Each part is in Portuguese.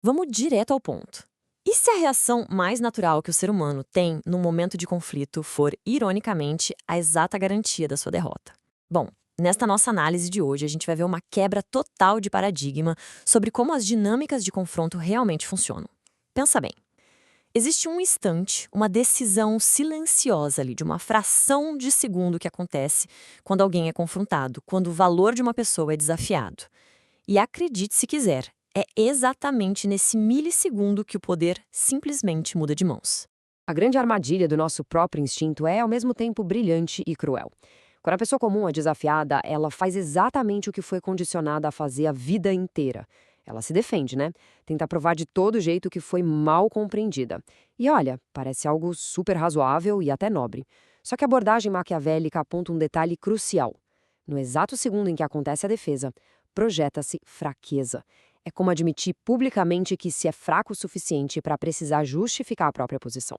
Vamos direto ao ponto. E se a reação mais natural que o ser humano tem num momento de conflito for, ironicamente, a exata garantia da sua derrota? Bom, nesta nossa análise de hoje, a gente vai ver uma quebra total de paradigma sobre como as dinâmicas de confronto realmente funcionam. Pensa bem. Existe um instante, uma decisão silenciosa ali, de uma fração de segundo que acontece quando alguém é confrontado, quando o valor de uma pessoa é desafiado. E acredite se quiser, é exatamente nesse milissegundo que o poder simplesmente muda de mãos. A grande armadilha do nosso próprio instinto é, ao mesmo tempo, brilhante e cruel. Quando a pessoa comum é desafiada, ela faz exatamente o que foi condicionada a fazer a vida inteira. Ela se defende, né? Tenta provar de todo jeito que foi mal compreendida. E olha, parece algo super razoável e até nobre. Só que a abordagem maquiavélica aponta um detalhe crucial. No exato segundo em que acontece a defesa, projeta-se fraqueza. É como admitir publicamente que se é fraco o suficiente para precisar justificar a própria posição.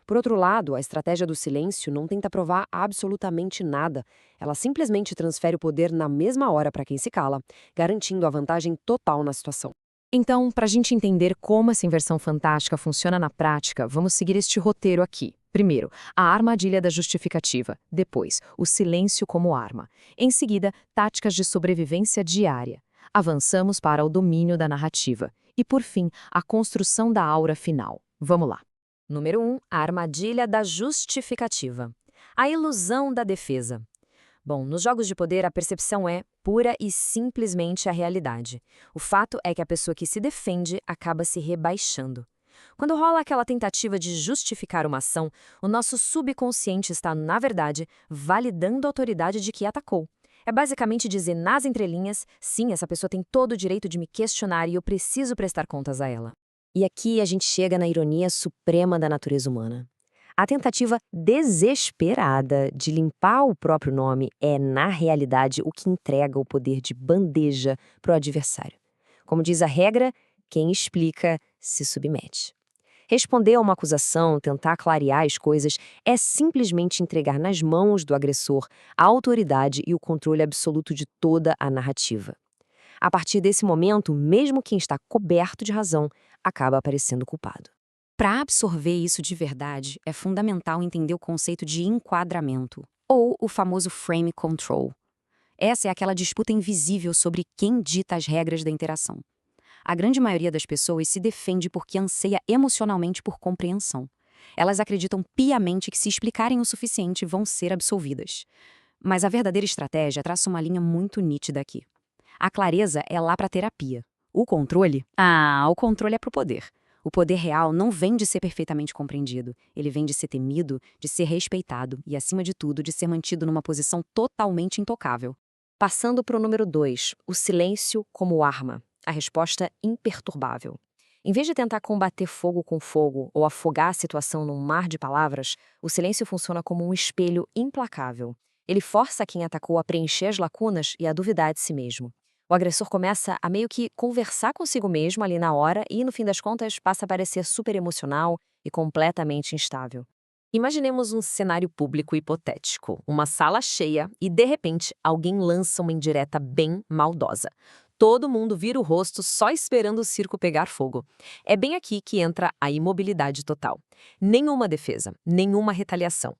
Por outro lado, a estratégia do silêncio não tenta provar absolutamente nada. Ela simplesmente transfere o poder na mesma hora para quem se cala, garantindo a vantagem total na situação. Então, para a gente entender como essa inversão fantástica funciona na prática, vamos seguir este roteiro aqui. Primeiro, a armadilha da justificativa. Depois, o silêncio como arma. Em seguida, táticas de sobrevivência diária. Avançamos para o domínio da narrativa. E, por fim, a construção da aura final. Vamos lá. Número 1, a armadilha da justificativa. A ilusão da defesa. Bom, nos jogos de poder, a percepção é pura e simplesmente a realidade. O fato é que a pessoa que se defende acaba se rebaixando. Quando rola aquela tentativa de justificar uma ação, o nosso subconsciente está, na verdade, validando a autoridade de que atacou. É basicamente dizer nas entrelinhas, sim, essa pessoa tem todo o direito de me questionar e eu preciso prestar contas a ela. E aqui a gente chega na ironia suprema da natureza humana. A tentativa desesperada de limpar o próprio nome é, na realidade, o que entrega o poder de bandeja para o adversário. Como diz a regra, quem explica se submete. Responder a uma acusação, tentar clarear as coisas, é simplesmente entregar nas mãos do agressor a autoridade e o controle absoluto de toda a narrativa. A partir desse momento, mesmo quem está coberto de razão acaba aparecendo culpado. Para absorver isso de verdade, é fundamental entender o conceito de enquadramento, ou o famoso frame control. Essa é aquela disputa invisível sobre quem dita as regras da interação. A grande maioria das pessoas se defende porque anseia emocionalmente por compreensão. Elas acreditam piamente que, se explicarem o suficiente, vão ser absolvidas. Mas a verdadeira estratégia traça uma linha muito nítida aqui. A clareza é lá para a terapia. O controle? O controle é para o poder. O poder real não vem de ser perfeitamente compreendido. Ele vem de ser temido, de ser respeitado e, acima de tudo, de ser mantido numa posição totalmente intocável. Passando para o número 2, o silêncio como arma. A resposta imperturbável. Em vez de tentar combater fogo com fogo ou afogar a situação num mar de palavras, o silêncio funciona como um espelho implacável. Ele força quem atacou a preencher as lacunas e a duvidar de si mesmo. O agressor começa a meio que conversar consigo mesmo ali na hora e, no fim das contas, passa a parecer super emocional e completamente instável. Imaginemos um cenário público hipotético, uma sala cheia e, de repente, alguém lança uma indireta bem maldosa. Todo mundo vira o rosto só esperando o circo pegar fogo. É bem aqui que entra a imobilidade total. Nenhuma defesa, nenhuma retaliação.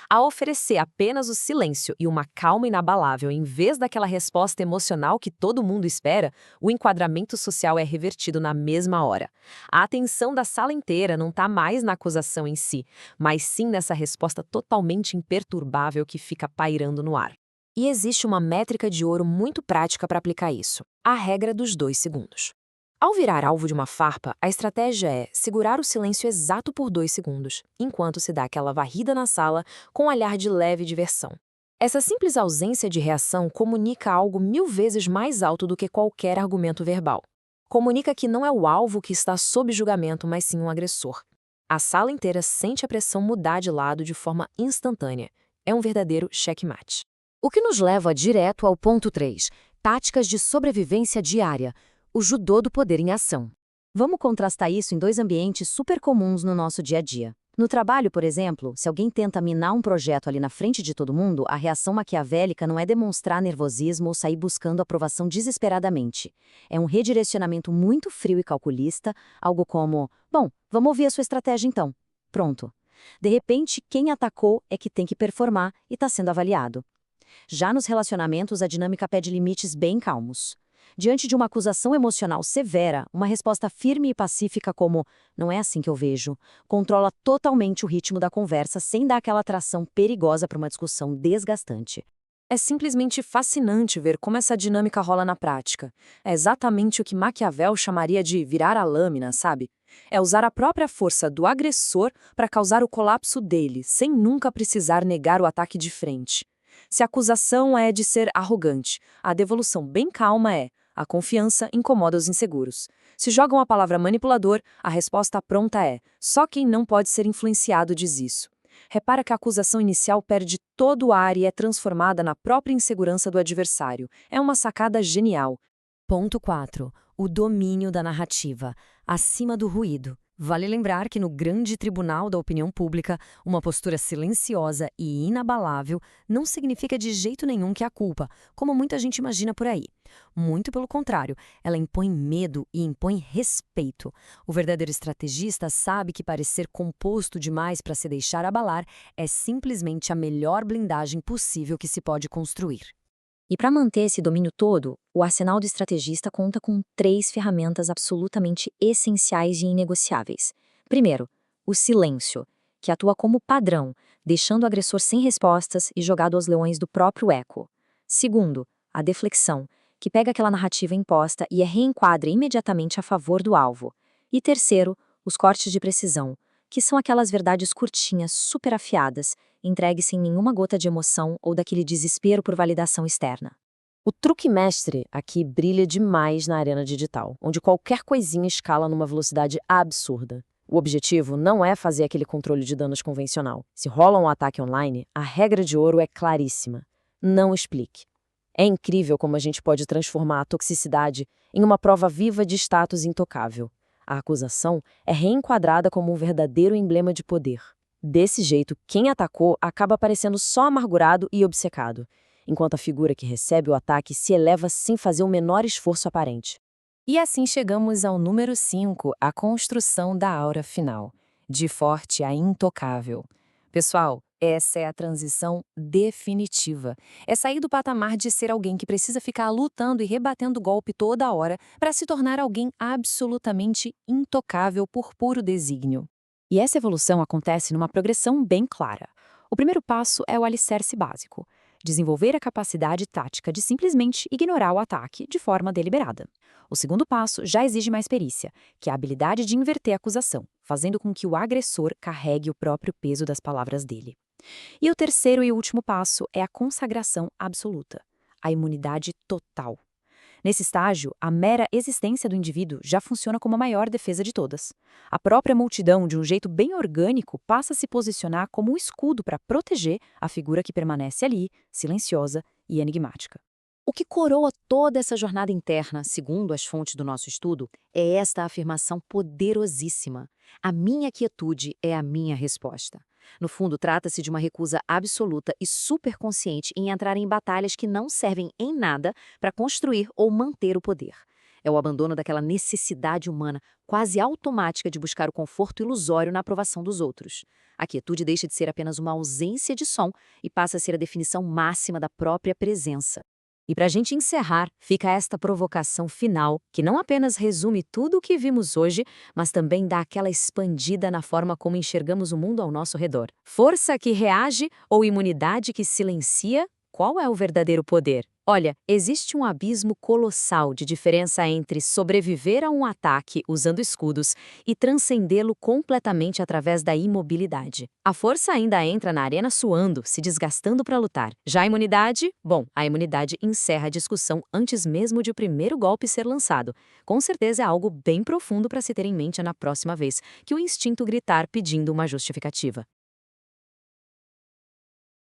Ao oferecer apenas o silêncio e uma calma inabalável em vez daquela resposta emocional que todo mundo espera, o enquadramento social é revertido na mesma hora. A atenção da sala inteira não está mais na acusação em si, mas sim nessa resposta totalmente imperturbável que fica pairando no ar. E existe uma métrica de ouro muito prática para aplicar isso: a regra dos 2 segundos. Ao virar alvo de uma farpa, a estratégia é segurar o silêncio exato por 2 segundos, enquanto se dá aquela varrida na sala com um olhar de leve diversão. Essa simples ausência de reação comunica algo 1000 vezes mais alto do que qualquer argumento verbal. Comunica que não é o alvo que está sob julgamento, mas sim um agressor. A sala inteira sente a pressão mudar de lado de forma instantânea. É um verdadeiro checkmate. O que nos leva direto ao ponto 3, táticas de sobrevivência diária, o judô do poder em ação. Vamos contrastar isso em 2 ambientes super comuns no nosso dia a dia. No trabalho, por exemplo, se alguém tenta minar um projeto ali na frente de todo mundo, a reação maquiavélica não é demonstrar nervosismo ou sair buscando aprovação desesperadamente. É um redirecionamento muito frio e calculista, algo como: bom, vamos ouvir a sua estratégia então. Pronto. De repente, quem atacou é que tem que performar e está sendo avaliado. Já nos relacionamentos, a dinâmica pede limites bem calmos. Diante de uma acusação emocional severa, uma resposta firme e pacífica como "não é assim que eu vejo", controla totalmente o ritmo da conversa sem dar aquela atração perigosa para uma discussão desgastante. É simplesmente fascinante ver como essa dinâmica rola na prática. É exatamente o que Maquiavel chamaria de virar a lâmina, sabe? É usar a própria força do agressor para causar o colapso dele, sem nunca precisar negar o ataque de frente. Se a acusação é de ser arrogante, a devolução bem calma é: a confiança incomoda os inseguros. Se jogam a palavra manipulador, a resposta pronta é: só quem não pode ser influenciado diz isso. Repara que a acusação inicial perde todo o ar e é transformada na própria insegurança do adversário. É uma sacada genial. Ponto 4. O domínio da narrativa, acima do ruído. Vale lembrar que no grande tribunal da opinião pública, uma postura silenciosa e inabalável não significa de jeito nenhum que há culpa, como muita gente imagina por aí. Muito pelo contrário, ela impõe medo e impõe respeito. O verdadeiro estrategista sabe que parecer composto demais para se deixar abalar é simplesmente a melhor blindagem possível que se pode construir. E para manter esse domínio todo, o arsenal do estrategista conta com 3 ferramentas absolutamente essenciais e inegociáveis. Primeiro, o silêncio, que atua como padrão, deixando o agressor sem respostas e jogado aos leões do próprio eco. Segundo, a deflexão, que pega aquela narrativa imposta e a reenquadra imediatamente a favor do alvo. E terceiro, os cortes de precisão, que são aquelas verdades curtinhas, super afiadas, entregues sem nenhuma gota de emoção ou daquele desespero por validação externa. O truque mestre aqui brilha demais na arena digital, onde qualquer coisinha escala numa velocidade absurda. O objetivo não é fazer aquele controle de danos convencional. Se rola um ataque online, a regra de ouro é claríssima: não explique. É incrível como a gente pode transformar a toxicidade em uma prova viva de status intocável. A acusação é reenquadrada como um verdadeiro emblema de poder. Desse jeito, quem atacou acaba parecendo só amargurado e obcecado, enquanto a figura que recebe o ataque se eleva sem fazer o menor esforço aparente. E assim chegamos ao número 5, a construção da aura final, de forte a intocável. Pessoal, essa é a transição definitiva. É sair do patamar de ser alguém que precisa ficar lutando e rebatendo golpe toda hora para se tornar alguém absolutamente intocável por puro desígnio. E essa evolução acontece numa progressão bem clara. O primeiro passo é o alicerce básico: desenvolver a capacidade tática de simplesmente ignorar o ataque de forma deliberada. O segundo passo já exige mais perícia, que é a habilidade de inverter a acusação, fazendo com que o agressor carregue o próprio peso das palavras dele. E o terceiro e último passo é a consagração absoluta, a imunidade total. Nesse estágio, a mera existência do indivíduo já funciona como a maior defesa de todas. A própria multidão, de um jeito bem orgânico, passa a se posicionar como um escudo para proteger a figura que permanece ali, silenciosa e enigmática. O que coroa toda essa jornada interna, segundo as fontes do nosso estudo, é esta afirmação poderosíssima: a minha quietude é a minha resposta. No fundo, trata-se de uma recusa absoluta e superconsciente em entrar em batalhas que não servem em nada para construir ou manter o poder. É o abandono daquela necessidade humana quase automática de buscar o conforto ilusório na aprovação dos outros. A quietude deixa de ser apenas uma ausência de som e passa a ser a definição máxima da própria presença. E para a gente encerrar, fica esta provocação final, que não apenas resume tudo o que vimos hoje, mas também dá aquela expandida na forma como enxergamos o mundo ao nosso redor. Força que reage ou imunidade que silencia? Qual é o verdadeiro poder? Olha, existe um abismo colossal de diferença entre sobreviver a um ataque usando escudos e transcendê-lo completamente através da imobilidade. A força ainda entra na arena suando, se desgastando para lutar. Já a imunidade? Bom, a imunidade encerra a discussão antes mesmo de o primeiro golpe ser lançado. Com certeza é algo bem profundo para se ter em mente na próxima vez que o instinto gritar pedindo uma justificativa.